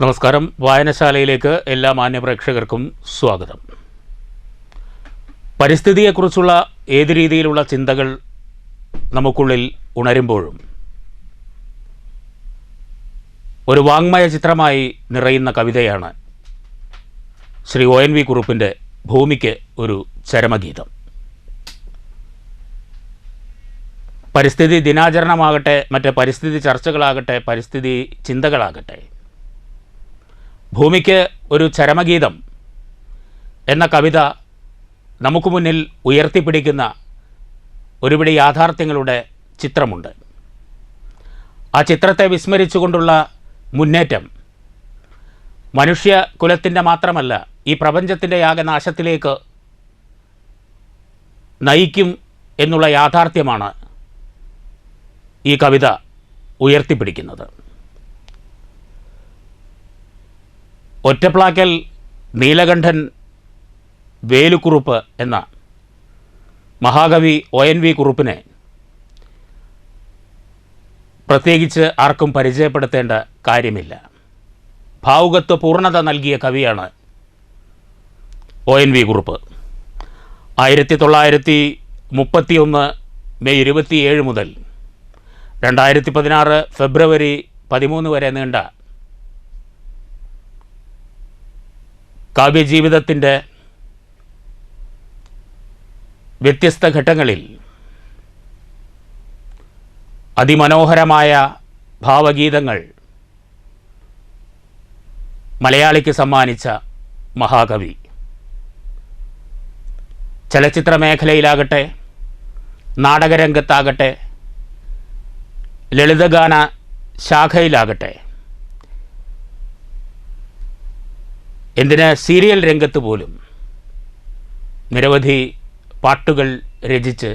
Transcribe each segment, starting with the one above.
നമസ്കാരം. വായനശാലയിലേക്ക് എല്ലാ മാന്യപ്രേക്ഷകർക്കും സ്വാഗതം. പരിസ്ഥിതിയെക്കുറിച്ചുള്ള ഏത് രീതിയിലുള്ള ചിന്തകൾ നമുക്കുള്ളിൽ ഉണരുമ്പോഴും ഒരു വാങ്മയ ചിത്രമായി നിറയുന്ന കവിതയാണ് ശ്രീ ONV കുറുപ്പിൻ്റെ ഭൂമിക്ക് ഒരു ചരമഗീതം. പരിസ്ഥിതി ദിനാചരണമാകട്ടെ, മറ്റ് പരിസ്ഥിതി ചർച്ചകളാകട്ടെ, പരിസ്ഥിതി ചിന്തകളാകട്ടെ, ഭൂമിക്ക് ഒരു ചരമഗീതം എന്ന കവിത നമുക്ക് മുന്നിൽ ഉയർത്തിപ്പിടിക്കുന്ന ഒരുപിടി യാഥാർത്ഥ്യങ്ങളുടെ ചിത്രമുണ്ട്. ആ ചിത്രത്തെ വിസ്മരിച്ചുകൊണ്ടുള്ള മുന്നേറ്റം മനുഷ്യ കുലത്തിൻ്റെ മാത്രമല്ല, ഈ പ്രപഞ്ചത്തിൻ്റെ ആകെ നാശത്തിലേക്ക് നയിക്കും എന്നുള്ള യാഥാർത്ഥ്യമാണ് ഈ കവിത ഉയർത്തിപ്പിടിക്കുന്നത്. ഒറ്റപ്ലാക്കൽ നീലകണ്ഠൻ വേലുക്കുറുപ്പ് എന്ന മഹാകവി ONV കുറുപ്പിനെ പ്രത്യേകിച്ച് ആർക്കും പരിചയപ്പെടുത്തേണ്ട കാര്യമില്ല. ഭാവുകത്വ പൂർണ്ണത നൽകിയ കവിയാണ് ONV കുറുപ്പ്. 1931 മെയ് 27 മുതൽ 2016 ഫെബ്രുവരി 13 വരെ നീണ്ട കാവ്യജീവിതത്തിൻ്റെ വ്യത്യസ്ത ഘട്ടങ്ങളിൽ അതിമനോഹരമായ ഭാവഗീതങ്ങൾ മലയാളിക്ക് സമ്മാനിച്ച മഹാകവി. ചലച്ചിത്ര മേഖലയിലാകട്ടെ, നാടകരംഗത്താകട്ടെ, ലളിതഗാന ശാഖയിലാകട്ടെ, എന്തിന് സീരിയൽ രംഗത്ത് പോലും നിരവധി പാട്ടുകൾ രചിച്ച്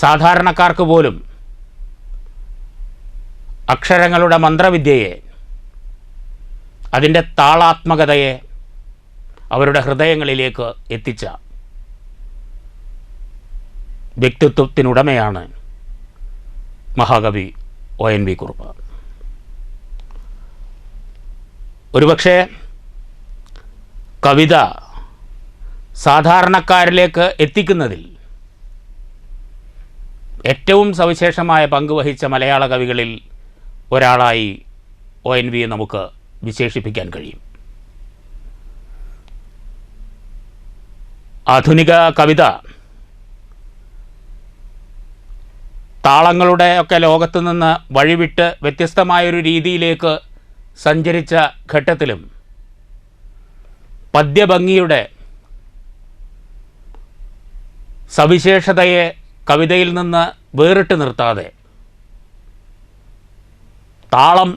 സാധാരണക്കാർക്ക് പോലും അക്ഷരങ്ങളുടെ മന്ത്രവിദ്യയെ, അതിൻ്റെ താളാത്മകതയെ അവരുടെ ഹൃദയങ്ങളിലേക്ക് എത്തിച്ച വ്യക്തിത്വത്തിനുടമയാണ് മഹാകവി ONV കുറുപ്പ്. ഒരുപക്ഷെ കവിത സാധാരണക്കാരിലേക്ക് എത്തിക്കുന്നതിൽ ഏറ്റവും സവിശേഷമായ പങ്ക് വഹിച്ച മലയാള കവികളിൽ ഒരാളായി ONV നമുക്ക് വിശേഷിപ്പിക്കാൻ കഴിയും. ആധുനിക കവിത താളങ്ങളുടെ ഒക്കെ ലോകത്തു നിന്ന് വഴിവിട്ട് വ്യത്യസ്തമായൊരു രീതിയിലേക്ക് സഞ്ചരിച്ച ഘട്ടത്തിലും പദ്യഭംഗിയുടെ സവിശേഷതയെ കവിതയിൽ നിന്ന് വേറിട്ട് നിർത്താതെ താളം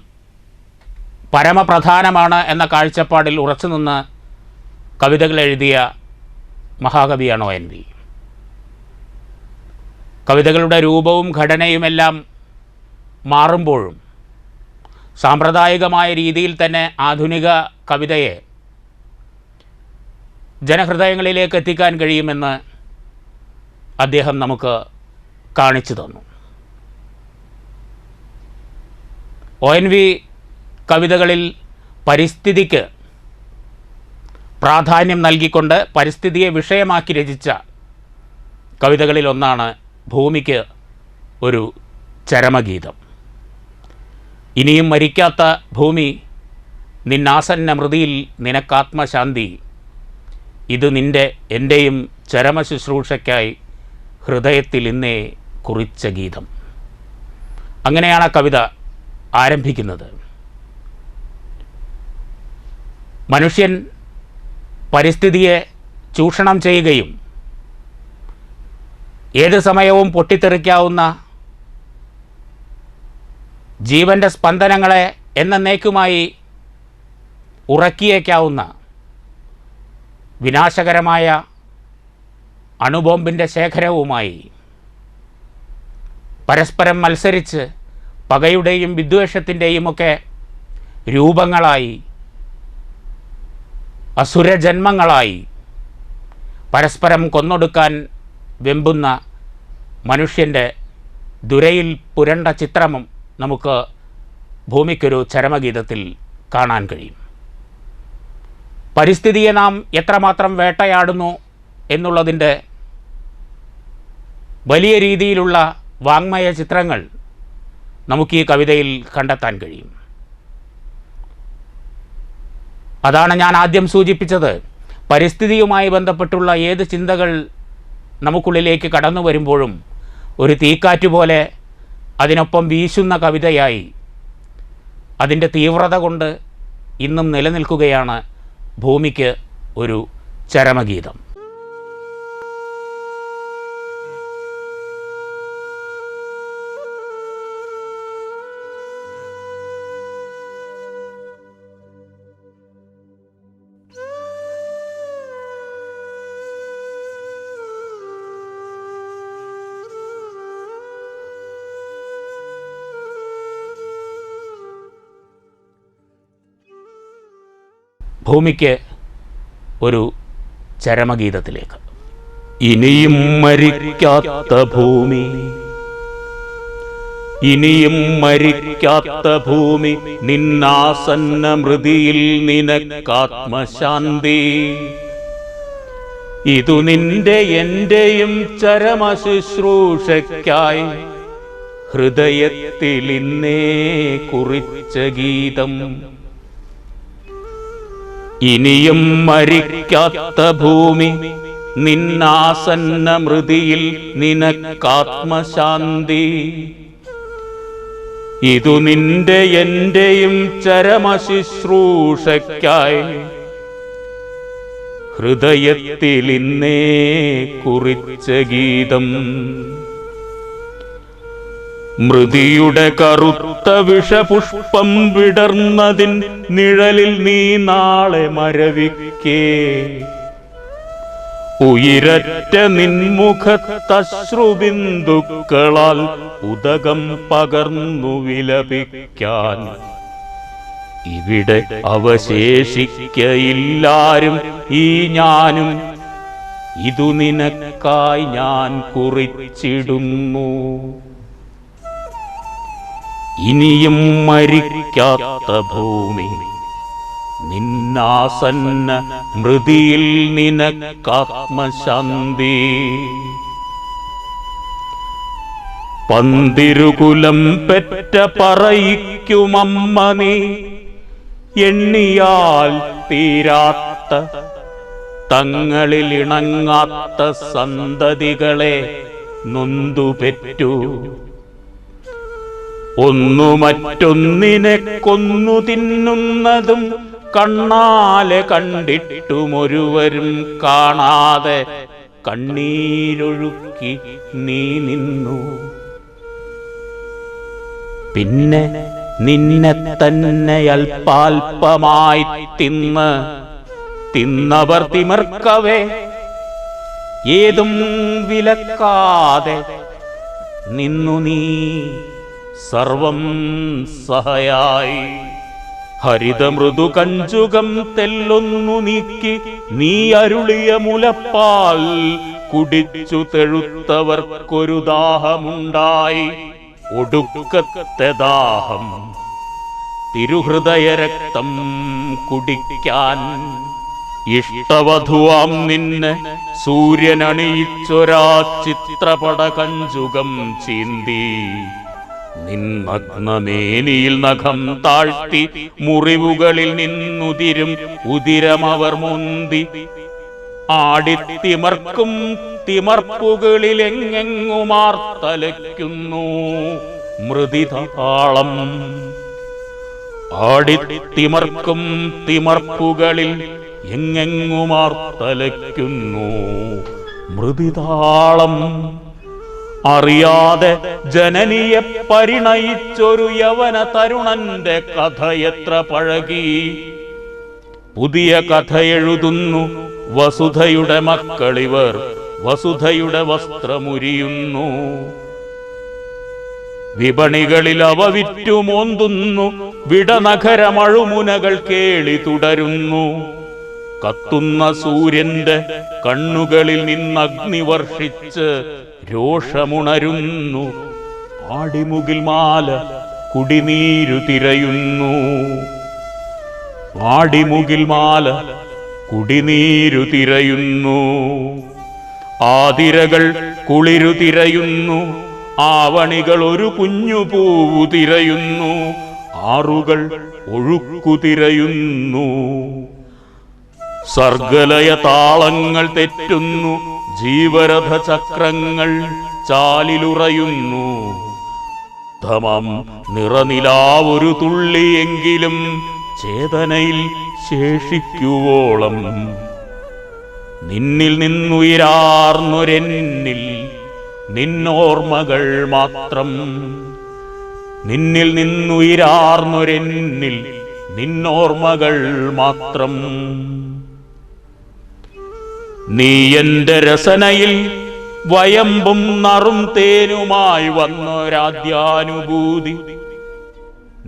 പരമപ്രധാനമാണ് എന്ന കാഴ്ചപ്പാടിൽ ഉറച്ചുനിന്ന് കവിതകൾ എഴുതിയ മഹാകവിയാണ് ONV. കവിതകളുടെ രൂപവും ഘടനയുമെല്ലാം മാറുമ്പോഴും സാമ്പ്രദായികമായ രീതിയിൽ തന്നെ ആധുനിക കവിതയെ ജനഹൃദയങ്ങളിലേക്ക് എത്തിക്കാൻ കഴിയുമെന്ന് അദ്ദേഹം നമുക്ക് കാണിച്ചു തന്നു. ONV കവിതകളിൽ പരിസ്ഥിതിക്ക് പ്രാധാന്യം നൽകിക്കൊണ്ട് പരിസ്ഥിതിയെ വിഷയമാക്കി രചിച്ച കവിതകളിൽ ഒന്നാണ് ഭൂമിക്ക് ഒരു ചരമഗീതം. ഇനിയും മരിക്കാത്ത ഭൂമി, നിന്നാസന്ന മൃതിയിൽ നിനക്കാത്മശാന്തി, ഇത് നിൻ്റെ എൻ്റെയും ചരമശുശ്രൂഷയ്ക്കായി ഹൃദയത്തിൽ ഇന്നേ കുറിച്ച ഗീതം. അങ്ങനെയാണ് ആ കവിത ആരംഭിക്കുന്നത്. മനുഷ്യൻ പരിസ്ഥിതിയെ ചൂഷണം ചെയ്യുകയും ഏത് സമയവും പൊട്ടിത്തെറിക്കാവുന്ന ജീവൻ്റെ സ്പന്ദനങ്ങളെ എന്നേക്കുമായി ഉറക്കിയേക്കാവുന്ന വിനാശകരമായ അണുബോംബിൻ്റെ ശേഖരവുമായി പരസ്പരം മത്സരിച്ച് പകയുടെയും വിദ്വേഷത്തിൻ്റെയുമൊക്കെ രൂപങ്ങളായി, അസുരജന്മങ്ങളായി പരസ്പരം കൊന്നൊടുക്കാൻ വെമ്പുന്ന മനുഷ്യൻ്റെ ദുരയിൽ പുരണ്ട ചിത്രവും നമുക്ക് ഭൂമിക്കൊരു ചരമഗീതത്തിൽ കാണാൻ കഴിയും. പരിസ്ഥിതിയെ നാം എത്രമാത്രം വേട്ടയാടുന്നു എന്നുള്ളതിൻ്റെ വലിയ രീതിയിലുള്ള വാങ്മയ ചിത്രങ്ങൾ നമുക്ക് ഈ കവിതയിൽ കണ്ടെത്താൻ കഴിയും. അതാണ് ഞാൻ ആദ്യം സൂചിപ്പിച്ചത്. പരിസ്ഥിതിയുമായി ബന്ധപ്പെട്ടുള്ള ഏത് ചിന്തകൾ നമുക്കുള്ളിലേക്ക് കടന്നു വരുമ്പോഴും ഒരു തീക്കാറ്റ് പോലെ അതിനൊപ്പം വീശുന്ന കവിതയായി അതിൻ്റെ തീവ്രത കൊണ്ട് ഇന്നും നിലനിൽക്കുകയാണ് ഭൂമിക്ക് ഒരു ചരമഗീതം. ഭൂമിക്ക് ഒരു ചരമഗീതത്തിലേക്ക്. ഇനിയും മരിക്കാത്ത ഭൂമി, ഇനിയും മരിക്കാത്ത ഭൂമി, നിന്നാസന്ന മൃതിയിൽ നിനക്കാത്മശാന്തി. ഇതു നിന്റെ എന്റെയും ചരമശുശ്രൂഷയ്ക്കായി ഹൃദയത്തിൽ ഇന്നേ കുറിച്ച ഗീതം. ഇനിയും മരിക്കാത്ത ഭൂമി, നിന്നാസന്ന മൃതിയിൽ നിനക്കാത്മശാന്തി. ഇതു നിന്റെ എന്റെയും ചരമശുശ്രൂഷയ്ക്കായി ഹൃദയത്തിൽ ഇന്നേ കുറിച്ച ഗീതം. മൃതിയുടെ കറുത്ത വിഷപുഷ്പം വിടർന്നതിൻ നിഴലിൽ നീ നാളെ മരവിക്കേ. ഉയിരറ്റ നിൻമുഖത്തശ്രുബിന്ദുക്കളാൽ ഉദകം പകർന്നു വിലപിക്കാൻ ഇവിടെ അവശേഷിക്കയില്ലാരും ഈ ഞാനും. ഇതു നിനക്കായി ഞാൻ കുറിച്ചിടുന്നു. ഇനിയും മരിക്കാത്ത ഭൂമി, നിന്നാസന്ന മൃതിയിൽ നിനക്കാത്മശാന്തി. പന്തിരുകുലം പെറ്റ പറയിക്കുമമ്മ നീ, എണ്ണിയാൽ തീരാത്ത തങ്ങളിൽ ഇണങ്ങാത്ത സന്തതികളെ നൊന്തുപെറ്റു. ഒന്നു മറ്റൊന്നിനെ കൊന്നു തിന്നുന്നതും കണ്ണാലെ കണ്ടിട്ടുമൊരുവരും കാണാതെ കണ്ണീരൊഴുക്കി നീ നിന്നു. പിന്നെ നിന്നെ തന്നെ അല്പാൽപമായി തിന്നവർ തിമിർക്കവേ ഏതും വിലക്കാതെ നിന്നു നീ സർവം സഹയായി. ഹരിതമൃദു കഞ്ചുകം തെല്ലൊന്നു നീക്കി നീ അരുളിയ മുലപ്പാൽ കുടിച്ചു തെഴുത്തവർക്കൊരു ദാഹമുണ്ടായി. ഒടുക്കത്തെ ദാഹം തിരുഹൃദയ രക്തം കുടിക്കാൻ. ഇഷ്ടവധുവാം നിന്നെ സൂര്യനണിയിച്ചൊരാ ചിത്രപട കഞ്ചുകം ചീന്തി. നിന്നഗ്നമേനിയിൽ നഖം താഴ്ത്തി മുറിവുകളിൽ നിന്നുതിരും ഉതിരമവർ മുന്തി. ആടിത്തിമർക്കും തിമർപ്പുകളിൽ എങ്ങെങ്ങുമാർത്തലയ്ക്കുന്നു മൃതിതാളം. ആടിത്തിമർക്കും തിമർപ്പുകളിൽ എങ്ങെങ്ങുമാർത്തലയ്ക്കുന്നു മൃതിതാളം. അറിയാതെ ജനനിയെ പരിണയിച്ചൊരു യവന തരുണന്റെ കഥയെത്ര പഴകി. പുതിയ കഥ എഴുതുന്നു വസുധയുടെ മക്കളിവർ, വസുധയുടെ വസ്ത്രമുരിയുന്നു. വിപണികളിൽ അവ വിറ്റുമോന്തുന്നു, വിടനഗരമഴുമുനകൾ കേളി തുടരുന്നു. കത്തുന്ന സൂര്യന്റെ കണ്ണുകളിൽ നിന്നഗ്നി വർഷിച്ച് രോഷമുണരുന്നു. ആടിമുകിൽ മാല കുടിനീരു തിരയുന്നു. ആടിമുകിൽ മാല കുടിനീരു തിരയുന്നു, ആതിരകൾ കുളിരു തിരയുന്നു, ആവണികൾ ഒരു കുഞ്ഞു പൂവു തിരയുന്നു, ആറുകൾ ഒഴുക്കു തിരയുന്നു. സർഗലയ താളങ്ങൾ തെറ്റുന്നു, ജീവരഥ ചക്രങ്ങൾ ചാലിലുറയുന്നു. ധമം നിറനിലാവൊരു തുള്ളിയെങ്കിലും ചേതനയിൽ ശേഷിക്കുവോളം നിന്നിൽ നിന്നുയരാർന്നൊരെന്നിൽ നിന്നോർമ്മകൾ മാത്രം. നിന്നിൽ നിന്നുയരാർന്നൊരെന്നിൽ നിന്നോർമ്മകൾ മാത്രം. നീ എന്റെ രസനയിൽ വയമ്പും നറും തേനുമായി വന്നൊരാദ്യാനുഭൂതി.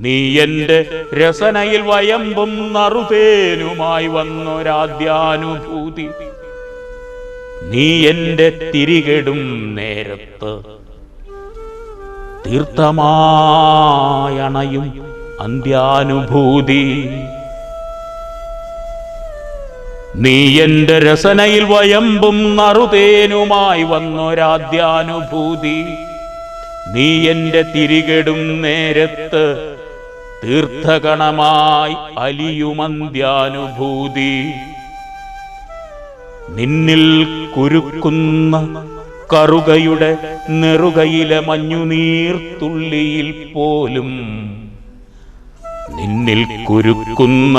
നീ എന്റെ രസനയിൽ വയമ്പും നറുതേനുമായി വന്നൊരാദ്യാനുഭൂതി. നീ എന്റെ തിരികെടും നേരത്ത് തീർത്ഥമായണയും അന്ത്യാനുഭൂതി. നീ എന്റെ രസനയിൽ വയമ്പും നറുതേനുമായി വന്നൊരാദ്യാനുഭൂതി. നീ എന്റെ തിരികെടും നേരത്ത് തീർത്ഥഗണമായി അലിയുമന്ത്യാനുഭൂതി. നിന്നിൽ കുരുക്കുന്ന കറുകയുടെ നെറുകയിലെ മഞ്ഞുനീർത്തുള്ളിയിൽ പോലും, നിന്നിൽ കുരുക്കുന്ന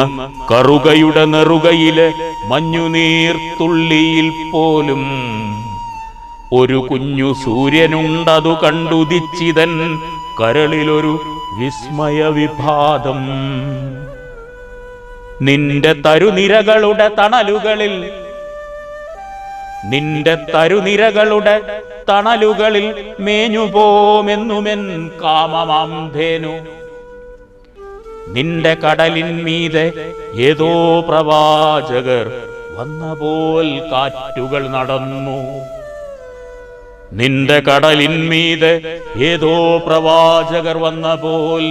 കറുകയുടെ നെറുകയിലെ മഞ്ഞുനീർത്തുള്ളിയിൽ പോലും ഒരു കുഞ്ഞു സൂര്യനുണ്ടതു കണ്ടുദിച്ചിതൻ കരളിലൊരു വിസ്മയ വിഭാതം. നിന്റെ തരുനിരകളുടെ തണലുകളിൽ, നിന്റെ തരുനിരകളുടെ തണലുകളിൽ മേഞ്ഞുപോമെന്നുമെൻ കാമമാം ധേനു. നിന്റെ കടലിന്മീതെ ഏതോ പ്രവാചകർ വന്നപോൽ കാറ്റുകൾ നടന്നു. നിന്റെ കടലിന്മീതെ ഏതോ പ്രവാചകർ വന്നപോൽ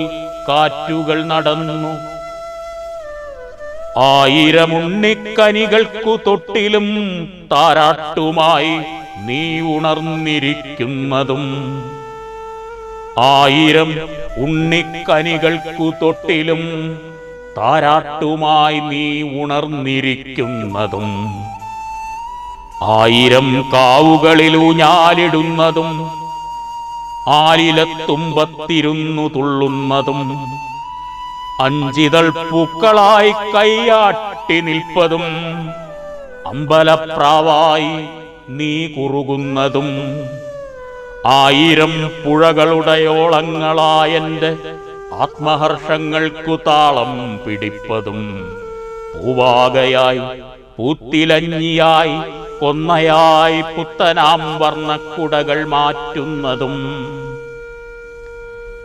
കാറ്റുകൾ നടന്നു. 1000 ഉണ്ണിക്കനികൾക്കു തൊട്ടിലും താരാട്ടുമായി നീ ഉണർന്നിരിക്കുന്നതും, 1000 ഉണ്ണിക്കനികൾക്കു തൊട്ടിലും താരാട്ടുമായി നീ ഉണർന്നിരിക്കുന്നതും, 1000 കാവുകളിൽ ഊഞ്ഞാലിടുന്നതും, ആലിലത്തുമ്പത്തിരുന്നു തുള്ളുന്നതും, 5 പൂക്കളായി കൈയാട്ടി നിൽപ്പതും, അമ്പലപ്രാവായി നീ കുറുകുന്നതും, 1000 പുഴകളുടെയോളങ്ങളായെന്റെ ആത്മഹർഷങ്ങൾക്കു താളം പിടിപ്പതും, പൂവാകയായി പൂത്തിലഞ്ഞിയായി കൊന്നയായി പുത്തനാം വർണ്ണക്കുടകൾ മാറ്റുന്നതും,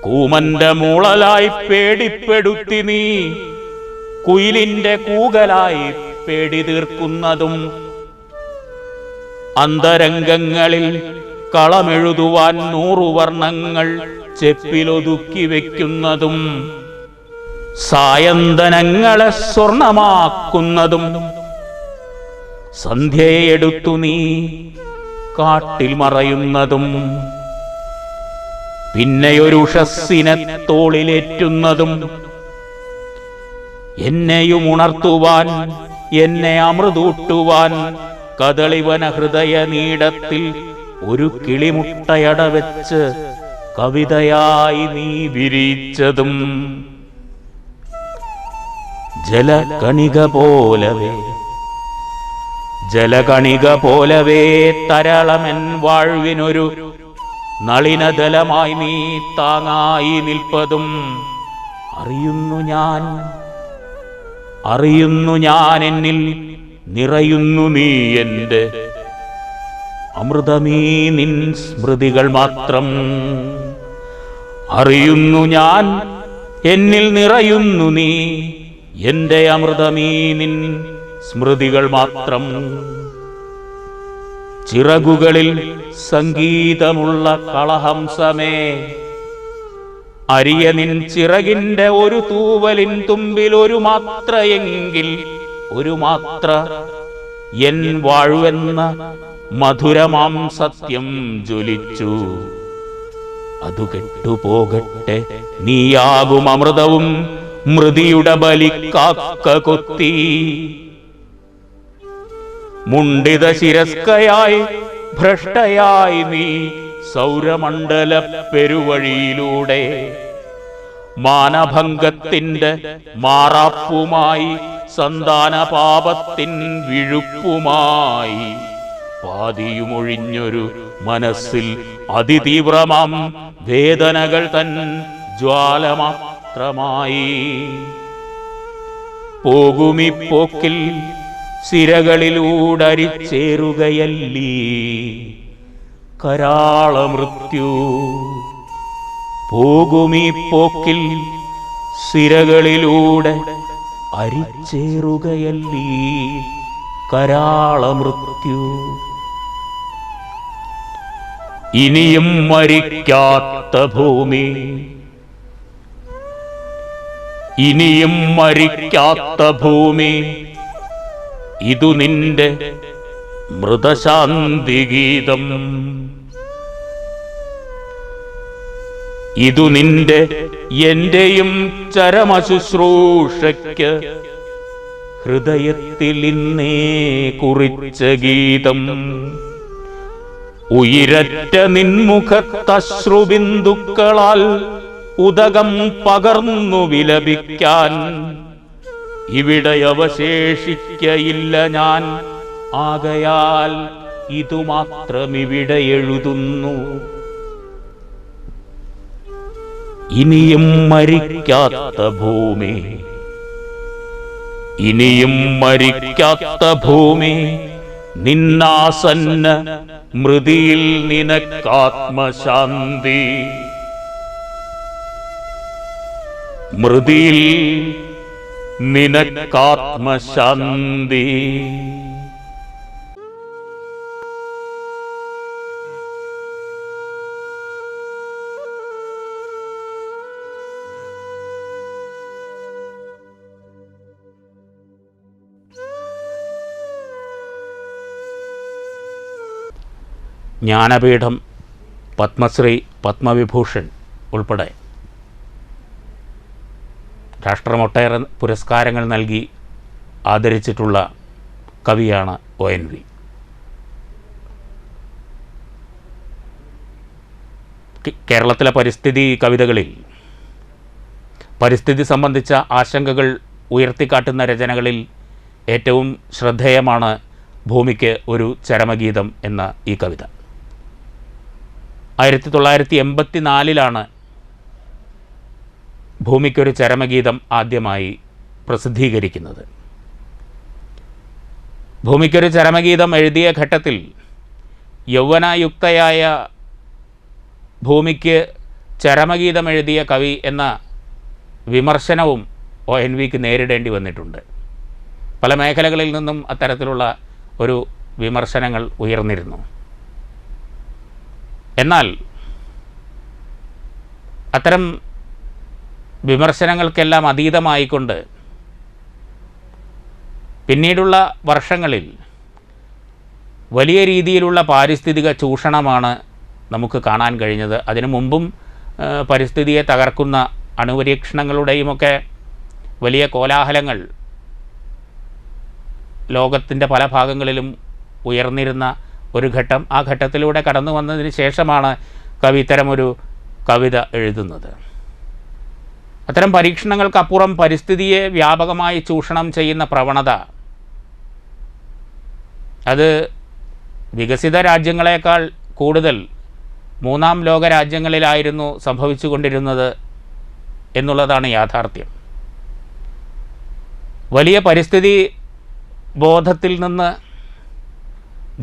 കൂമന്റെ മൂളലായി പേടിപ്പെടുത്തി നീ കുയിലിന്റെ കൂകലായി പേടി തീർക്കുന്നതും, അന്തരംഗങ്ങളിൽ കളമെഴുതുവാൻ 100 വർണ്ണങ്ങൾ ചെപ്പിലൊതുക്കി വെക്കുന്നതും, സായന്തനങ്ങളെ സ്വർണമാക്കുന്നതും, സന്ധ്യയെടുത്തു നീ കാട്ടിൽ മറയുന്നതും, പിന്നെയൊരുഷസ്സിനെ തോളിലേറ്റുന്നതും, എന്നെയും ഉണർത്തുവാൻ എന്നെ അമൃതൂട്ടുവാൻ കദളിവന ഹൃദയ നീടത്തിൽ ഒരു കിളിമുട്ടയട വെച്ച് കവിതയായി നീ വിരിച്ചതും, ജലകണിക പോലവേ ജലകണിക പോലവേ തരളമൻ വാഴ്വിനൊരു നളിനദലമായി നീ താങ്ങായി നിൽപ്പതും അറിയുന്നു ഞാൻ എന്നിൽ നിറയുന്നു നീ എൻ്റെ അമൃതമീ നിൻ സ്മൃതികൾ മാത്രം. അറിയുന്നു ഞാൻ എന്നിൽ നിറയുന്നു നീ എൻ്റെ അമൃതമീ നിൻ സ്മൃതികൾ മാത്രം. ചിറകുകളിൽ സംഗീതമുള്ള കളഹംസമേ, അരിയ നിൻ ചിറകിൻ്റെ ഒരു തൂവലിൻ തുമ്പിൽ ഒരു മാത്രയെങ്കിൽ ഒരു മാത്ര എൻ വാഴ്വെന്ന മധുരമാം സത്യം ജ്വലിച്ചു. അതു കെട്ടുപോകട്ടെ നീയാകും അമൃതവും മൃതിയുടെ ബലിക്കാക്ക കൊത്തി. മുണ്ടിത ശിരസ്കയായി ഭ്രഷ്ടയായി നീ സൗരമണ്ഡല പെരുവഴിയിലൂടെ മാനഭംഗത്തിൻ്റെ മാറാപ്പുമായി സന്താന പാപത്തിൻ വിഴുപ്പുമായി പാതിയുമൊഴിഞ്ഞൊരു മനസ്സിൽ അതിതീവ്രമാം വേദനകൾ തൻ ജ്വാല മാത്രമായി. പോകുമി പോക്കിൽ സിരകളിലൂടരിച്ചേറുകയല്ലീ കരാള മൃത്യു. പോകുമീ പോക്കിൽ സിരകളിലൂടെ അരിച്ചേറുകയല്ലീ കരാള മൃത്യു. ഇനിയും മരിക്കാത്ത ഭൂമി, ഇനിയും മരിക്കാത്ത ഭൂമി, ഇതു നിന്റെ മൃതശാന്തി ഗീതം. ഇതു നിന്റെ എന്റെയും ചരമശുശ്രൂഷയ്ക്ക് ഹൃദയത്തിൽ ഇന്നേ കുറിച്ച ഗീതം. ഉയിരറ്റ നിൻമുഖത്തശ്രുബിന്ദുക്കളാൽ ഉദകം പകർന്നു വിലപിക്കാൻ ഇവിടെ അവശേഷിക്കയില്ല ഞാൻ. ആകയാൽ ഇതുമാത്രമിവിടെ എഴുതുന്നു. ഇനിയും മരിക്കാത്ത ഭൂമി, ഇനിയും മരിക്കാത്ത ഭൂമി, നിന്നാസന്ന മൃതിയിൽ നിനക്കാത്മശാന്തി. മൃതിയിൽ നിനക്കാത്മശാന്തി. ജ്ഞാനപീഠം, പത്മശ്രീ, പത്മവിഭൂഷൺ ഉൾപ്പെടെ രാഷ്ട്രമൊട്ടേറെ പുരസ്കാരങ്ങൾ നൽകി ആദരിച്ചിട്ടുള്ള കവിയാണ് ONV. കേരളത്തിലെ പരിസ്ഥിതി കവിതകളിൽ പരിസ്ഥിതി സംബന്ധിച്ച ആശങ്കകൾ ഉയർത്തിക്കാട്ടുന്ന രചനകളിൽ ഏറ്റവും ശ്രദ്ധേയമാണ് ഭൂമിക്ക് ഒരു ചരമഗീതം എന്ന ഈ കവിത. 1984 ഭൂമിക്കൊരു ചരമഗീതം ആദ്യമായി പ്രസിദ്ധീകരിക്കുന്നത്. ഭൂമിക്കൊരു ചരമഗീതം എഴുതിയ ഘട്ടത്തിൽ യൗവനയുക്തയായ ഭൂമിക്ക് ചരമഗീതം എഴുതിയ കവി എന്ന വിമർശനവും ONVക്ക് നേരിടേണ്ടി വന്നിട്ടുണ്ട്. പല മേഖലകളിൽ നിന്നും അത്തരത്തിലുള്ള ഒരു വിമർശനങ്ങൾ ഉയർന്നിരുന്നു. എന്നാൽ അത്തരം വിമർശനങ്ങൾക്കെല്ലാം അതീതമായിക്കൊണ്ട് പിന്നീടുള്ള വർഷങ്ങളിൽ വലിയ രീതിയിലുള്ള പാരിസ്ഥിതിക ചൂഷണമാണ് നമുക്ക് കാണാൻ കഴിഞ്ഞത്. അതിനു മുമ്പും പരിസ്ഥിതിയെ തകർക്കുന്ന അണുപരീക്ഷണങ്ങളുടെയുമൊക്കെ വലിയ കോലാഹലങ്ങൾ ലോകത്തിൻ്റെ പല ഭാഗങ്ങളിലും ഉയർന്നിരുന്ന ഒരു ഘട്ടം. ആ ഘട്ടത്തിലൂടെ കടന്നു വന്നതിന് ശേഷമാണ് കവി ഇത്തരമൊരു കവിത എഴുതുന്നത്. അത്തരം പരീക്ഷണങ്ങൾക്കപ്പുറം പരിസ്ഥിതിയെ വ്യാപകമായി ചൂഷണം ചെയ്യുന്ന പ്രവണത അത് വികസിത രാജ്യങ്ങളെക്കാൾ കൂടുതൽ മൂന്നാം ലോക രാജ്യങ്ങളിലായിരുന്നു സംഭവിച്ചു കൊണ്ടിരുന്നത് എന്നുള്ളതാണ് യാഥാർത്ഥ്യം. വലിയ പരിസ്ഥിതി ബോധത്തിൽ നിന്ന്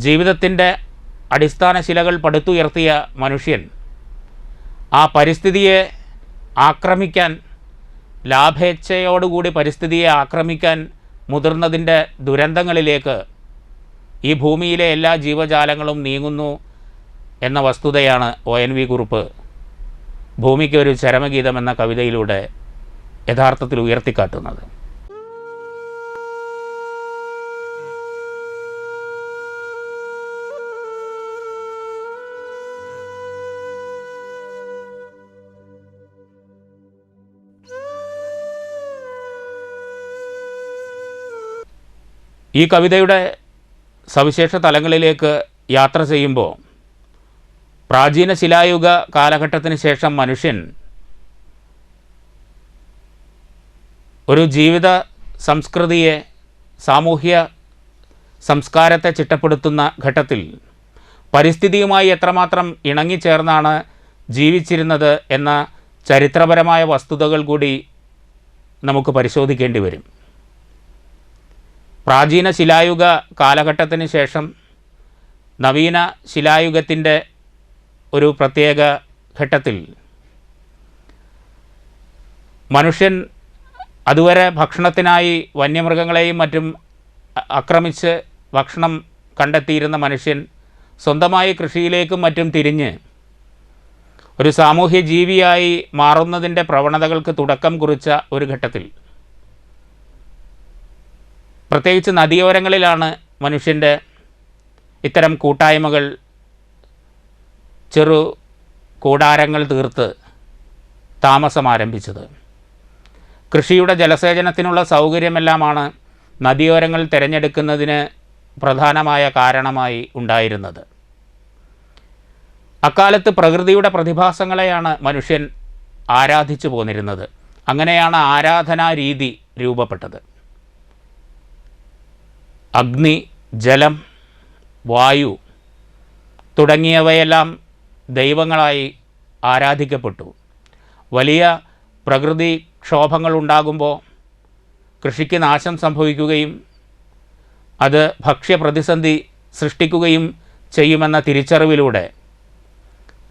ജീവിതത്തിൻ്റെ അടിസ്ഥാന ശിലകൾ പടുത്തുയർത്തിയ മനുഷ്യൻ ആ പരിസ്ഥിതിയെ ആക്രമിക്കാൻ, ലാഭേച്ഛയോടുകൂടി പരിസ്ഥിതിയെ ആക്രമിക്കാൻ മുതിർന്നതിൻ്റെ ദുരന്തങ്ങളിലേക്ക് ഈ ഭൂമിയിലെ എല്ലാ ജീവജാലങ്ങളും നീങ്ങുന്നു എന്ന വസ്തുതയാണ് ONV കുറുപ്പ് ഭൂമിക്ക് ഒരു ചരമഗീതം എന്ന കവിതയിലൂടെ യഥാർത്ഥത്തിൽ ഉയർത്തിക്കാട്ടുന്നത്. ഈ കവിതയുടെ സവിശേഷ തലങ്ങളിലേക്ക് യാത്ര ചെയ്യുമ്പോൾ പ്രാചീന ശിലായുഗ കാലഘട്ടത്തിന് ശേഷം മനുഷ്യൻ ഒരു ജീവിത സംസ്കൃതിയെ, സാമൂഹ്യ സംസ്കാരത്തെ ചിട്ടപ്പെടുത്തുന്ന ഘട്ടത്തിൽ പരിസ്ഥിതിയുമായി എത്രമാത്രം ഇണങ്ങിച്ചേർന്നാണ് ജീവിച്ചിരുന്നത് എന്ന ചരിത്രപരമായ വസ്തുതകൾ കൂടി നമുക്ക് പരിശോധിക്കേണ്ടി വരും. പ്രാചീന ശിലായുഗ കാലഘട്ടത്തിന് ശേഷം നവീന ശിലായുഗത്തിൻ്റെ ഒരു പ്രത്യേക ഘട്ടത്തിൽ മനുഷ്യൻ അതുവരെ ഭക്ഷണത്തിനായി വന്യമൃഗങ്ങളെയും മറ്റും ആക്രമിച്ച് ഭക്ഷണം കണ്ടെത്തിയിരുന്ന മനുഷ്യൻ സ്വന്തമായി കൃഷിയിലേക്കും മറ്റും തിരിഞ്ഞ് ഒരു സാമൂഹ്യ ജീവിയായി മാറുന്നതിൻ്റെ പ്രവണതകൾക്ക് തുടക്കം കുറിച്ച ഒരു ഘട്ടത്തിൽ, പ്രത്യേകിച്ച് നദിയോരങ്ങളിലാണ് മനുഷ്യൻ്റെ ഇത്തരം കൂട്ടായ്മകൾ, ചെറു കൂടാരങ്ങൾ തീർത്ത് താമസം ആരംഭിച്ചത്. കൃഷിയുടെ ജലസേചനത്തിനുള്ള സൗകര്യമെല്ലാമാണ് നദിയോരങ്ങൾ തിരഞ്ഞെടുക്കുന്നതിന് പ്രധാനമായ കാരണമായി ഉണ്ടായിരുന്നത്. അക്കാലത്ത് പ്രകൃതിയുടെ പ്രതിഭാസങ്ങളെയാണ് മനുഷ്യൻ ആരാധിച്ചു പോന്നിരുന്നത്. അങ്ങനെയാണ് ആരാധനാ രീതി രൂപപ്പെട്ടത്. അഗ്നി, ജലം, വായു തുടങ്ങിയവയെല്ലാം ദൈവങ്ങളായി ആരാധിക്കപ്പെട്ടു. വലിയ പ്രകൃതി ക്ഷോഭങ്ങളുണ്ടാകുമ്പോൾ കൃഷിക്ക് നാശം സംഭവിക്കുകയും അത് ഭക്ഷ്യപ്രതിസന്ധി സൃഷ്ടിക്കുകയും ചെയ്യുമെന്ന തിരിച്ചറിവിലൂടെ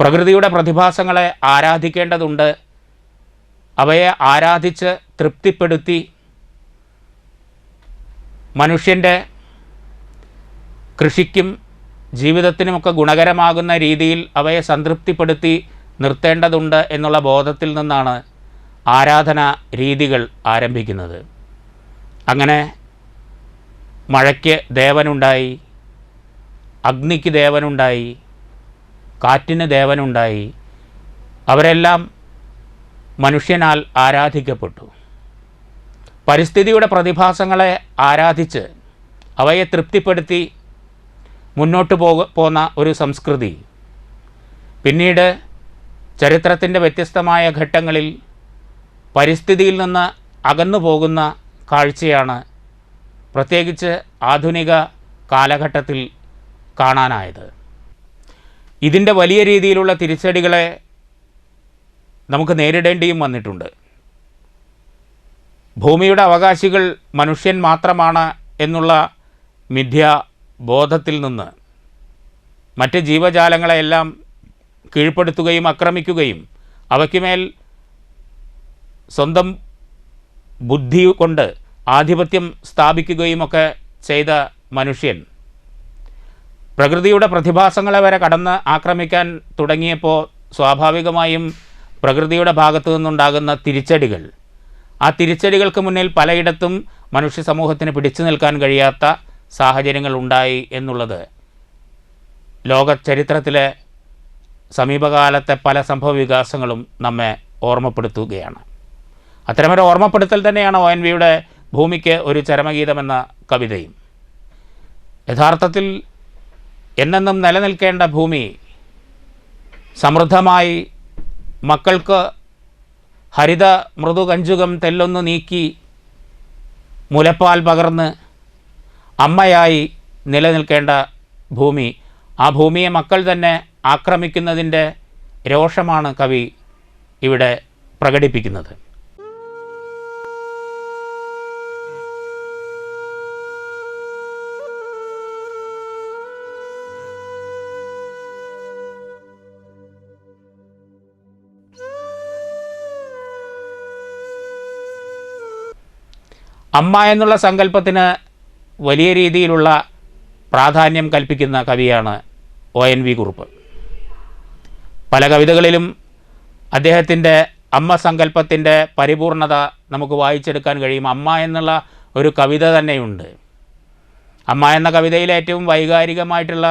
പ്രകൃതിയുടെ പ്രതിഭാസങ്ങളെ ആരാധിക്കേണ്ടതുണ്ട്. അവയെ ആരാധിച്ച് തൃപ്തിപ്പെടുത്തി മനുഷ്യൻ്റെ കൃഷിക്കും ജീവിതത്തിനുമൊക്കെ ഗുണകരമാകുന്ന രീതിയിൽ അവയെ സംതൃപ്തിപ്പെടുത്തി നിർത്തേണ്ടതുണ്ട് എന്നുള്ള ബോധത്തിൽ നിന്നാണ് ആരാധനാ രീതികൾ ആരംഭിക്കുന്നത്. അങ്ങനെ മഴയ്ക്ക് ദേവനുണ്ടായി, അഗ്നിക്ക് ദേവനുണ്ടായി, കാറ്റിന് ദേവനുണ്ടായി. അവരെല്ലാം മനുഷ്യനാൽ ആരാധിക്കപ്പെട്ടു. പരിസ്ഥിതിയുടെ പ്രതിഭാസങ്ങളെ ആരാധിച്ച് അവയെ തൃപ്തിപ്പെടുത്തി മുന്നോട്ട് പോന്ന ഒരു സംസ്കൃതി പിന്നീട് ചരിത്രത്തിൻ്റെ വ്യത്യസ്തമായ ഘട്ടങ്ങളിൽ പരിസ്ഥിതിയിൽ നിന്ന് അകന്നു പോകുന്ന കാഴ്ചയാണ് പ്രത്യേകിച്ച് ആധുനിക കാലഘട്ടത്തിൽ കാണാനായത്. ഇതിൻ്റെ വലിയ രീതിയിലുള്ള തിരിച്ചടികളെ നമുക്ക് നേരിടേണ്ടിയും വന്നിട്ടുണ്ട്. ഭൂമിയുടെ അവകാശികൾ മനുഷ്യൻ മാത്രമാണ് എന്നുള്ള മിഥ്യാബോധത്തിൽ നിന്ന് മറ്റ് ജീവജാലങ്ങളെയെല്ലാം കീഴ്പ്പെടുത്തുകയും ആക്രമിക്കുകയും അവയ്ക്കുമേൽ സ്വന്തം ബുദ്ധി കൊണ്ട് ആധിപത്യം സ്ഥാപിക്കുകയുമൊക്കെ ചെയ്ത മനുഷ്യൻ പ്രകൃതിയുടെ പ്രതിഭാസങ്ങളെ വരെ കടന്ന് ആക്രമിക്കാൻ തുടങ്ങിയപ്പോൾ സ്വാഭാവികമായും പ്രകൃതിയുടെ ഭാഗത്തു നിന്നുണ്ടാകുന്ന തിരിച്ചടികൾ, ആ തിരിച്ചടികൾക്ക് മുന്നിൽ പലയിടത്തും മനുഷ്യ സമൂഹത്തിന് പിടിച്ചു നിൽക്കാൻ കഴിയാത്ത സാഹചര്യങ്ങൾ ഉണ്ടായി എന്നുള്ളത് ലോക ചരിത്രത്തിലെ സമീപകാലത്തെ പല സംഭവ വികാസങ്ങളും നമ്മെ ഓർമ്മപ്പെടുത്തുകയാണ്. അത്തരമൊരു ഓർമ്മപ്പെടുത്തൽ തന്നെയാണ് ONVയുടെ ഭൂമിക്ക് ഒരു ചരമഗീതമെന്ന കവിതയും. യഥാർത്ഥത്തിൽ എന്നെന്നും നിലനിൽക്കേണ്ട ഭൂമി സമൃദ്ധമായി മക്കൾക്ക് ഹരിത മൃദുകഞ്ചുകം തെല്ലൊന്ന് നീക്കി മുലപ്പാൽ പകർന്ന് അമ്മയായി നിലനിൽക്കേണ്ട ഭൂമി, ആ ഭൂമിയെ മക്കൾ തന്നെ ആക്രമിക്കുന്നതിൻ്റെ രോഷമാണ് കവി ഇവിടെ പ്രകടിപ്പിക്കുന്നത്. അമ്മ എന്നുള്ള സങ്കല്പത്തിന് വലിയ രീതിയിലുള്ള പ്രാധാന്യം കൽപ്പിക്കുന്ന കവിയാണ് ONV കുറുപ്പ്. പല കവിതകളിലും അദ്ദേഹത്തിൻ്റെ അമ്മ സങ്കല്പത്തിൻ്റെ പരിപൂർണത നമുക്ക് വായിച്ചെടുക്കാൻ കഴിയും. അമ്മ എന്നുള്ള ഒരു കവിത തന്നെയുണ്ട്. അമ്മ എന്ന കവിതയിലെ ഏറ്റവും വൈകാരികമായിട്ടുള്ള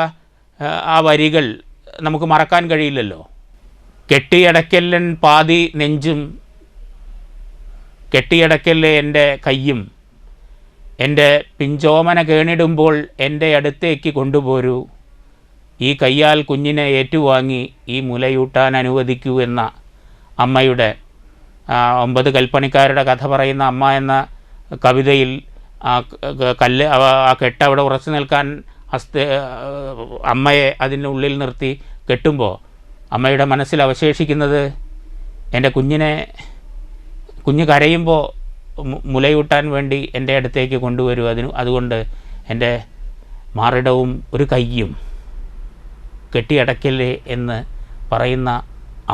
ആ വരികൾ നമുക്ക് മറക്കാൻ കഴിയില്ലല്ലോ. കെട്ടിയടക്കല്ലൻ പാതി നെഞ്ചും, കെട്ടിയടക്കല്ലേ എൻ്റെ കയ്യും, എൻ്റെ പിഞ്ചോമന കേണിടുമ്പോൾ എൻ്റെ അടുത്തേക്ക് കൊണ്ടുപോരൂ, ഈ കയ്യാൽ കുഞ്ഞിനെ ഏറ്റുവാങ്ങി ഈ മുലയൂട്ടാൻ അനുവദിക്കൂ എന്ന അമ്മയുടെ 9 കൽപ്പണിക്കാരുടെ കഥ പറയുന്ന അമ്മ എന്ന കവിതയിൽ ആ കെട്ട് അവിടെ ഉറച്ചു നിൽക്കാൻ അമ്മയെ അതിനുള്ളിൽ നിർത്തി കെട്ടുമ്പോൾ അമ്മയുടെ മനസ്സിൽ അവശേഷിക്കുന്നത് എൻ്റെ കുഞ്ഞ് കരയുമ്പോൾ മുലയൂട്ടാൻ വേണ്ടി എൻ്റെ അടുത്തേക്ക് കൊണ്ടുവരൂ, അതുകൊണ്ട് എൻ്റെ മാറിടവും ഒരു കയ്യും കെട്ടിയടക്കല്ലേ എന്ന് പറയുന്ന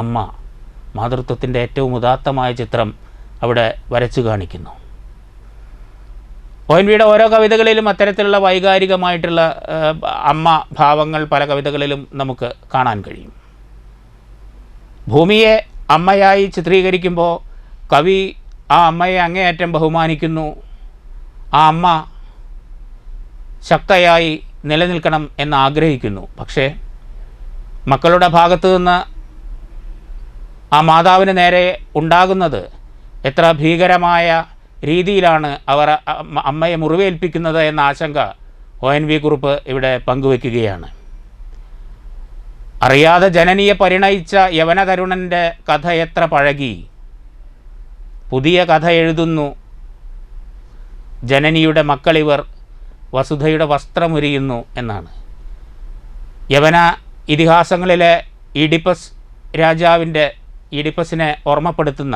അമ്മ മാതൃത്വത്തിൻ്റെ ഏറ്റവും ഉദാത്തമായ ചിത്രം അവിടെ വരച്ചു കാണിക്കുന്നു. ഒ.എൻ.വിയുടെ ഓരോ കവിതകളിലും അത്തരത്തിലുള്ള വൈകാരികമായിട്ടുള്ള അമ്മ ഭാവങ്ങൾ പല കവിതകളിലും നമുക്ക് കാണാൻ കഴിയും. ഭൂമിയെ അമ്മയായി ചിത്രീകരിക്കുമ്പോൾ കവി ആ അമ്മയെ അങ്ങേയറ്റം ബഹുമാനിക്കുന്നു. ആ അമ്മ ശക്തയായി നിലനിൽക്കണം എന്ന് ആഗ്രഹിക്കുന്നു. പക്ഷേ മക്കളുടെ ഭാഗത്തു നിന്ന് ആ മാതാവിന് നേരെ ഉണ്ടാകുന്നത് എത്ര ഭീകരമായ രീതിയിലാണ് അവർ അമ്മയെ മുറിവേൽപ്പിക്കുന്നത് എന്ന ആശങ്ക ഒ.എൻ.വി. കുറുപ്പ് ഇവിടെ പങ്കുവെക്കുകയാണ്. അറിയാതെ ജനനിയെ പരിണയിച്ച യവനതരുണൻ്റെ കഥ എത്ര പഴകി, പുതിയ കഥ എഴുതുന്നു ജനനിയുടെ മക്കളിവർ, വസുധയുടെ വസ്ത്രമുരിയുന്നു എന്നാണ്. യവന ഇതിഹാസങ്ങളിലെ ഈഡിപ്പസ് ഈഡിപ്പസിനെ ഓർമ്മപ്പെടുത്തുന്ന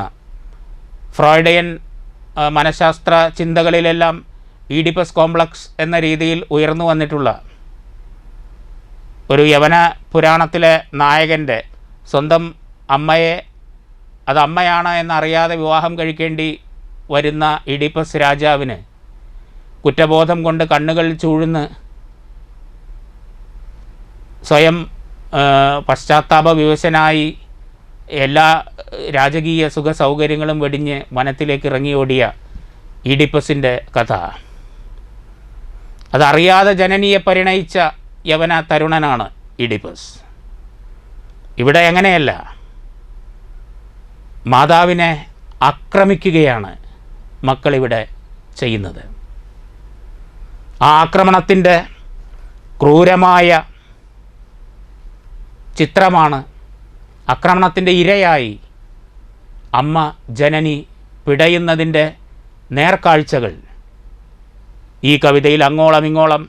ഫ്രോയിഡിയൻ മനഃശാസ്ത്ര ചിന്തകളിലെല്ലാം ഈഡിപ്പസ് കോംപ്ലക്സ് എന്ന രീതിയിൽ ഉയർന്നു വന്നിട്ടുള്ള ഒരു യവന പുരാണത്തിലെ നായകൻ്റെ സ്വന്തം അമ്മയെ അത് അമ്മയാണ് എന്നറിയാതെ വിവാഹം കഴിക്കേണ്ടി വരുന്ന ഈഡിപ്പസ് രാജാവിന് കുറ്റബോധം കൊണ്ട് കണ്ണുകൾ ചൂഴ്ന്ന് സ്വയം പശ്ചാത്താപ വിവശനായി എല്ലാ രാജകീയ സുഖ സൗകര്യങ്ങളും വെടിഞ്ഞ് വനത്തിലേക്ക് ഇറങ്ങിയോടിയ ഈഡിപ്പസിൻ്റെ കഥ. അതറിയാതെ ജനനിയെ പരിണയിച്ച യവന തരുണനാണ് ഈഡിപ്പസ്. ഇവിടെ അങ്ങനെയല്ല, മാതാവിനെ ആക്രമിക്കുകയാണ് മക്കളിവിടെ ചെയ്യുന്നത്. ആ ആക്രമണത്തിൻ്റെ ക്രൂരമായ ചിത്രമാണ്, ആക്രമണത്തിൻ്റെ ഇരയായി അമ്മ ജനനി പിടയുന്നതിൻ്റെ നേർക്കാഴ്ചകൾ ഈ കവിതയിൽ അങ്ങോളം ഇങ്ങോളം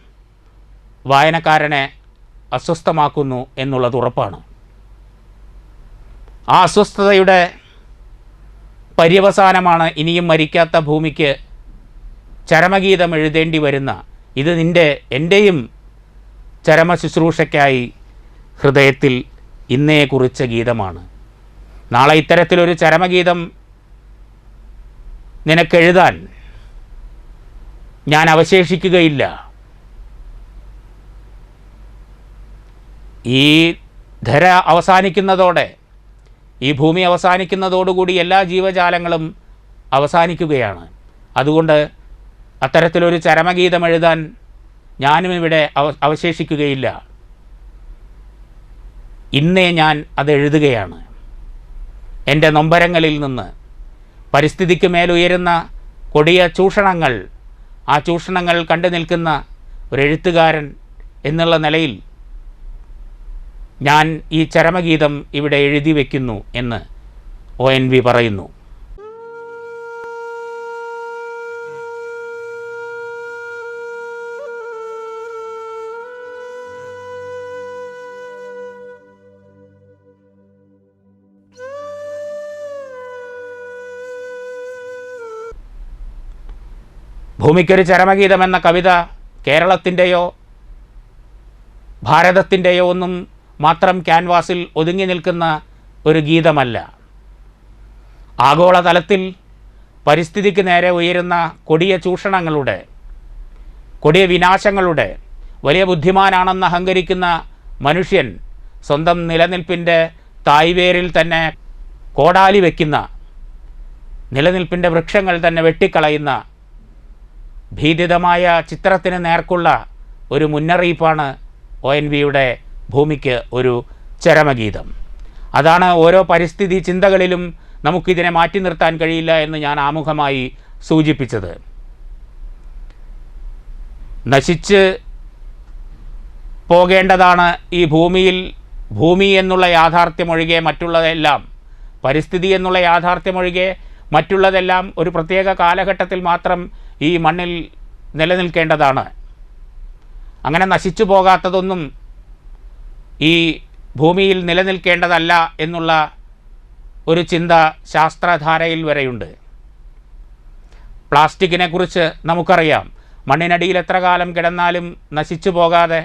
വായനക്കാരനെ അസ്വസ്ഥമാക്കുന്നു എന്നുള്ളത് ഉറപ്പാണ്. ആ അസ്വസ്ഥതയുടെ പര്യവസാനമാണ് ഇനിയും മരിക്കാത്ത ഭൂമിക്ക് ചരമഗീതം എഴുതേണ്ടി വരുന്ന, ഇത് എൻ്റെയും ചരമ ശുശ്രൂഷയ്ക്കായി ഹൃദയത്തിൽ ഇന്നേ കുറിച്ച ഗീതമാണ്. നാളെ ഇത്തരത്തിലൊരു ചരമഗീതം നിനക്കെഴുതാൻ ഞാൻ അവശേഷിക്കുകയില്ല. ഈ ധര അവസാനിക്കുന്നതോടെ, ഈ ഭൂമി അവസാനിക്കുന്നതോടുകൂടി എല്ലാ ജീവജാലങ്ങളും അവസാനിക്കുകയാണ്. അതുകൊണ്ട് അത്തരത്തിലൊരു ചരമഗീതം എഴുതാൻ ഞാനും ഇവിടെ അവശേഷിക്കുകയില്ല. ഇന്നേ ഞാൻ അത് എഴുതുകയാണ്. എൻ്റെ നൊമ്പരങ്ങളിൽ നിന്ന് പരിസ്ഥിതിക്ക് മേലുയരുന്ന കൊടിയ ചൂഷണങ്ങൾ, ആ ചൂഷണങ്ങൾ കണ്ടു നിൽക്കുന്ന ഒരു എഴുത്തുകാരൻ എന്നുള്ള നിലയിൽ ഞാൻ ഈ ചരമഗീതം ഇവിടെ എഴുതി വയ്ക്കുന്നു എന്ന് ഒ.എൻ.വി. പറയുന്നു. ഭൂമിക്കൊരു ചരമഗീതം എന്ന കവിത കേരളത്തിൻ്റെയോ ഭാരതത്തിൻ്റെയോ ഒന്നും മാത്രം ക്യാൻവാസിൽ ഒതുങ്ങി നിൽക്കുന്ന ഒരു ഗീതമല്ല. ആഗോളതലത്തിൽ പരിസ്ഥിതിക്ക് നേരെ ഉയരുന്ന കൊടിയ ചൂഷണങ്ങളുടെ, കൊടിയ വിനാശങ്ങളുടെ വലിയ ബുദ്ധിമാനാണെന്ന് അഹങ്കരിക്കുന്ന മനുഷ്യൻ സ്വന്തം നിലനിൽപ്പിൻ്റെ തായ്വേരിൽ തന്നെ കോടാലി വയ്ക്കുന്ന, നിലനിൽപ്പിൻ്റെ വൃക്ഷങ്ങൾ തന്നെ വെട്ടിക്കളയുന്ന ഭീതിതമായ ചിത്രത്തിന് നേർക്കുള്ള ഒരു മുന്നറിയിപ്പാണ് ONVയുടെ ഭൂമിക്ക് ഒരു ചരമഗീതം. അതാണ് ഓരോ പരിസ്ഥിതി ചിന്തകളിലും നമുക്കിതിനെ മാറ്റി നിർത്താൻ കഴിയില്ല എന്ന് ഞാൻ ആമുഖമായി സൂചിപ്പിച്ചത്. നശിച്ച് പോകേണ്ടതാണ് ഈ ഭൂമി എന്നുള്ള യാഥാർത്ഥ്യമൊഴികെ മറ്റുള്ളതെല്ലാം, പരിസ്ഥിതി എന്നുള്ള യാഥാർത്ഥ്യമൊഴികെ മറ്റുള്ളതെല്ലാം ഒരു പ്രത്യേക കാലഘട്ടത്തിൽ മാത്രം ഈ മണ്ണിൽ നിലനിൽക്കേണ്ടതാണ്. അങ്ങനെ നശിച്ചു പോകാത്തതൊന്നും ഈ ഭൂമിയിൽ നിലനിൽക്കേണ്ടതല്ല എന്നുള്ള ഒരു ചിന്ത ശാസ്ത്രധാരയിൽ വരെയുണ്ട്. പ്ലാസ്റ്റിക്കിനെ കുറിച്ച് നമുക്കറിയാം. മണ്ണിനടിയിൽ എത്ര കാലം കിടന്നാലും നശിച്ചു പോകാതെ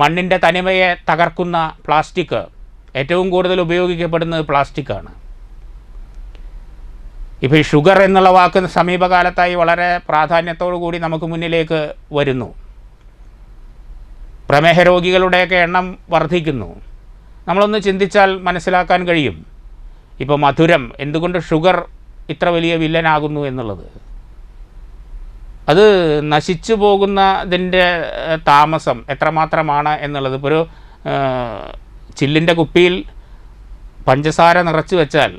മണ്ണിൻ്റെ തനിമയെ തകർക്കുന്ന പ്ലാസ്റ്റിക്, ഏറ്റവും കൂടുതൽ ഉപയോഗിക്കപ്പെടുന്നത് പ്ലാസ്റ്റിക്കാണ്. ഇപ്പോൾ ഈ ഷുഗർ എന്നുള്ള വാക്ക് സമീപകാലത്തായി വളരെ പ്രാധാന്യത്തോടു കൂടി നമുക്ക് മുന്നിലേക്ക് വരുന്നു. പ്രമേഹ രോഗികളുടെയൊക്കെ എണ്ണം വർദ്ധിക്കുന്നു. നമ്മളൊന്ന് ചിന്തിച്ചാൽ മനസ്സിലാക്കാൻ കഴിയും ഇപ്പോൾ മധുരം, എന്തുകൊണ്ട് ഷുഗർ ഇത്ര വലിയ വില്ലനാകുന്നു എന്നുള്ളത്. അത് നശിച്ചു പോകുന്നതിൻ്റെ താമസം എത്രമാത്രമാണ് എന്നുള്ളത്. ഇപ്പോൾ ഒരു ചില്ലിൻ്റെ കുപ്പിയിൽ പഞ്ചസാര നിറച്ച് വെച്ചാൽ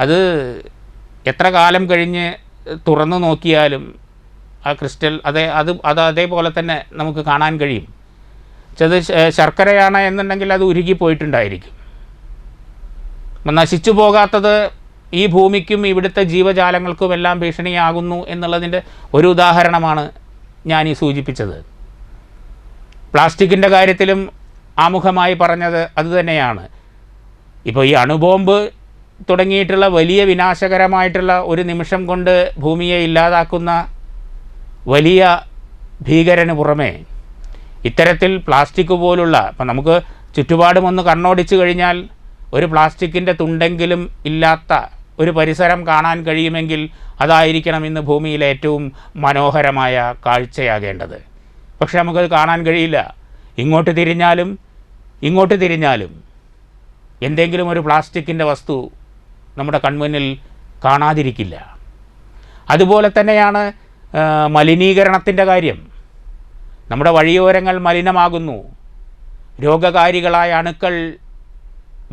അത് എത്ര കാലം കഴിഞ്ഞ് തുറന്നു നോക്കിയാലും ആ ക്രിസ്റ്റൽ അതേപോലെ തന്നെ നമുക്ക് കാണാൻ കഴിയും. അത് ശർക്കരയാണ് എന്നുണ്ടെങ്കിൽ അത് ഉരുകിപ്പോയിട്ടുണ്ടായിരിക്കും. നശിച്ചു പോകാത്തത് ഈ ഭൂമിക്കും ഇവിടുത്തെ ജീവജാലങ്ങൾക്കുമെല്ലാം ഭീഷണിയാകുന്നു എന്നുള്ളതിൻ്റെ ഒരു ഉദാഹരണമാണ് ഞാൻ ഈ സൂചിപ്പിച്ചത്. പ്ലാസ്റ്റിക്കിൻ്റെ കാര്യത്തിലും ആമുഖമായി പറഞ്ഞത് അതുതന്നെയാണ്. ഇപ്പോൾ ഈ അണുബോംബ് തുടങ്ങിയിട്ടുള്ള വലിയ വിനാശകരമായിട്ടുള്ള ഒരു നിമിഷം കൊണ്ട് ഭൂമിയെ ഇല്ലാതാക്കുന്ന വലിയ ഭീകരന് പുറമേ ഇത്തരത്തിൽ പ്ലാസ്റ്റിക് പോലുള്ള, ഇപ്പം നമുക്ക് ചുറ്റുപാടും ഒന്ന് കണ്ണോടിച്ചു കഴിഞ്ഞാൽ ഒരു പ്ലാസ്റ്റിക്കിൻ്റെ തുണ്ടെങ്കിലും ഇല്ലാത്ത ഒരു പരിസരം കാണാൻ കഴിയുമെങ്കിൽ അതായിരിക്കണം ഇന്ന് ഭൂമിയിലെ ഏറ്റവും മനോഹരമായ കാഴ്ചയാകേണ്ടത്. പക്ഷെ നമുക്കത് കാണാൻ കഴിയില്ല. ഇങ്ങോട്ട് തിരിഞ്ഞാലും എന്തെങ്കിലും ഒരു പ്ലാസ്റ്റിക്കിൻ്റെ വസ്തു നമ്മുടെ കൺമുന്നിൽ കാണാതിരിക്കില്ല. അതുപോലെ തന്നെയാണ് മലിനീകരണത്തിൻ്റെ കാര്യം. നമ്മുടെ വഴിയോരങ്ങൾ മലിനമാകുന്നു. രോഗകാരികളായ അണുക്കൾ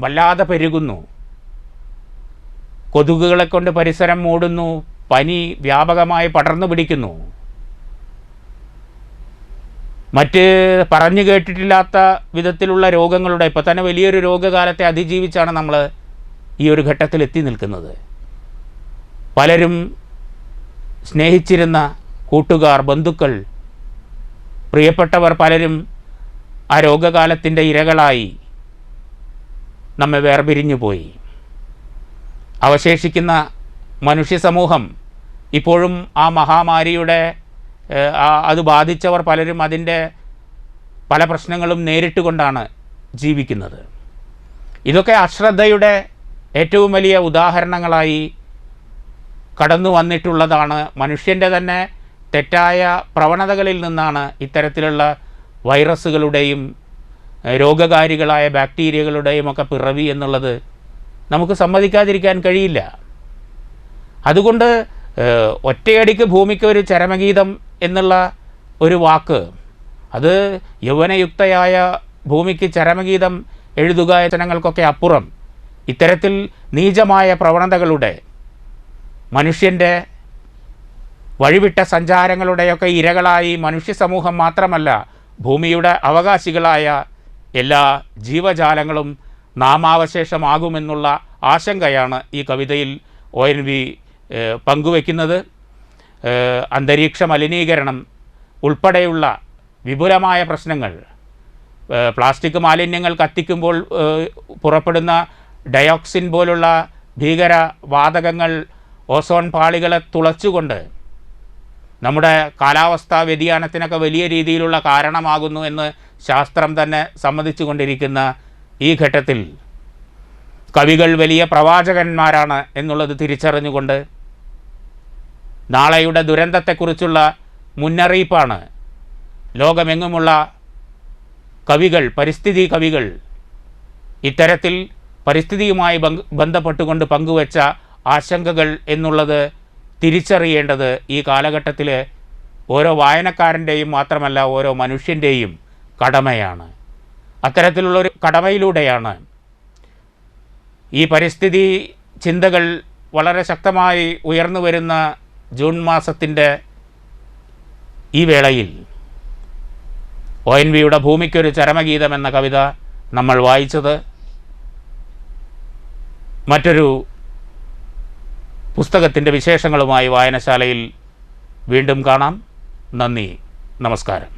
വല്ലാതെ പെരുകുന്നു. കൊതുകുകളെ കൊണ്ട് പരിസരം മൂടുന്നു. പനി വ്യാപകമായി പടർന്നു പിടിക്കുന്നു. മറ്റ് പറഞ്ഞു കേട്ടിട്ടില്ലാത്ത വിധത്തിലുള്ള രോഗങ്ങളുടെ, ഇപ്പോൾ തന്നെ വലിയൊരു രോഗകാലത്തെ അതിജീവിച്ചാണ് നമ്മൾ ഈ ഒരു ഘട്ടത്തിൽ എത്തി നിൽക്കുന്നത്. പലരും സ്നേഹിച്ചിരുന്ന കൂട്ടുകാർ, ബന്ധുക്കൾ, പ്രിയപ്പെട്ടവർ പലരും ആ രോഗകാലത്തിൻ്റെ ഇരകളായി നമ്മെ വേർപിരിഞ്ഞു പോയി. അവശേഷിക്കുന്ന മനുഷ്യ സമൂഹം ഇപ്പോഴും ആ മഹാമാരിയുടെ അത് ബാധിച്ചവർ പലരും അതിൻ്റെ പല പ്രശ്നങ്ങളും നേരിട്ട് കൊണ്ടാണ് ജീവിക്കുന്നത്. ഇതൊക്കെ അശ്രദ്ധയുടെ ഏറ്റവും വലിയ ഉദാഹരണങ്ങളായി കടന്നു വന്നിട്ടുള്ളതാണ്. മനുഷ്യൻ്റെ തന്നെ തെറ്റായ പ്രവണതകളിൽ നിന്നാണ് ഇത്തരത്തിലുള്ള വൈറസുകളുടെയും രോഗകാരികളായ ബാക്ടീരിയകളുടെയും ഒക്കെ പിറവി എന്നുള്ളത് നമുക്ക് സമ്മതിക്കാതിരിക്കാൻ കഴിയില്ല. അതുകൊണ്ട് ഒറ്റയടിക്ക് ഭൂമിക്ക് ഒരു ചരമഗീതം എന്നുള്ള ഒരു വാക്ക്, അത് യൗവനയുക്തയായ ഭൂമിക്ക് ചരമഗീതം എഴുതുക ജനങ്ങൾക്കൊക്കെ അപ്പുറം ഇത്തരത്തിൽ നീചമായ പ്രവണതകളുടെ, മനുഷ്യൻ്റെ വഴിവിട്ട സഞ്ചാരങ്ങളുടെയൊക്കെ ഇരകളായി മനുഷ്യ സമൂഹം മാത്രമല്ല, ഭൂമിയുടെ അവകാശികളായ എല്ലാ ജീവജാലങ്ങളും നാമാവശേഷമാകുമെന്നുള്ള ആശങ്കയാണ് ഈ കവിതയിൽ ONV പങ്കുവയ്ക്കുന്നത്. അന്തരീക്ഷ മലിനീകരണം ഉൾപ്പെടെയുള്ള വിപുലമായ പ്രശ്നങ്ങൾ, പ്ലാസ്റ്റിക് മാലിന്യങ്ങൾ കത്തിക്കുമ്പോൾ പുറപ്പെടുന്ന ഡയോക്സിൻ പോലുള്ള ഭീകര വാതകങ്ങൾ ഓസോൺ പാളികളെ തുളച്ചുകൊണ്ട് നമ്മുടെ കാലാവസ്ഥാ വ്യതിയാനത്തിനൊക്കെ വലിയ രീതിയിലുള്ള കാരണമാകുന്നു എന്ന് ശാസ്ത്രം തന്നെ സമ്മതിച്ചു കൊണ്ടിരിക്കുന്ന ഈ ഘട്ടത്തിൽ കവികൾ വലിയ പ്രവാചകന്മാരാണ് എന്നുള്ളത് തിരിച്ചറിഞ്ഞുകൊണ്ട് നാളെയുടെ ദുരന്തത്തെക്കുറിച്ചുള്ള മുന്നറിയിപ്പാണ് ലോകമെങ്ങുമുള്ള കവികൾ, പരിസ്ഥിതി കവികൾ ഇത്തരത്തിൽ പരിസ്ഥിതിയുമായി ബന്ധപ്പെട്ടുകൊണ്ട് പങ്കുവച്ച ആശങ്കകൾ എന്നുള്ളത് തിരിച്ചറിയേണ്ടത് ഈ കാലഘട്ടത്തിൽ ഓരോ വായനക്കാരൻ്റെയും മാത്രമല്ല ഓരോ മനുഷ്യൻ്റെയും കടമയാണ്. അത്തരത്തിലുള്ളൊരു കടമയിലൂടെയാണ് ഈ പരിസ്ഥിതി ചിന്തകൾ വളരെ ശക്തമായി ഉയർന്നു വരുന്ന ജൂൺ മാസത്തിൻ്റെ ഈ വേളയിൽ ONVയുടെ ഭൂമിക്കൊരു ചരമഗീതം എന്ന കവിത നമ്മൾ വായിച്ചത്. മറ്റൊരു പുസ്തകത്തിൻ്റെ വിശേഷങ്ങളുമായി വായനശാലയിൽ വീണ്ടും കാണാം. നന്ദി, നമസ്കാരം.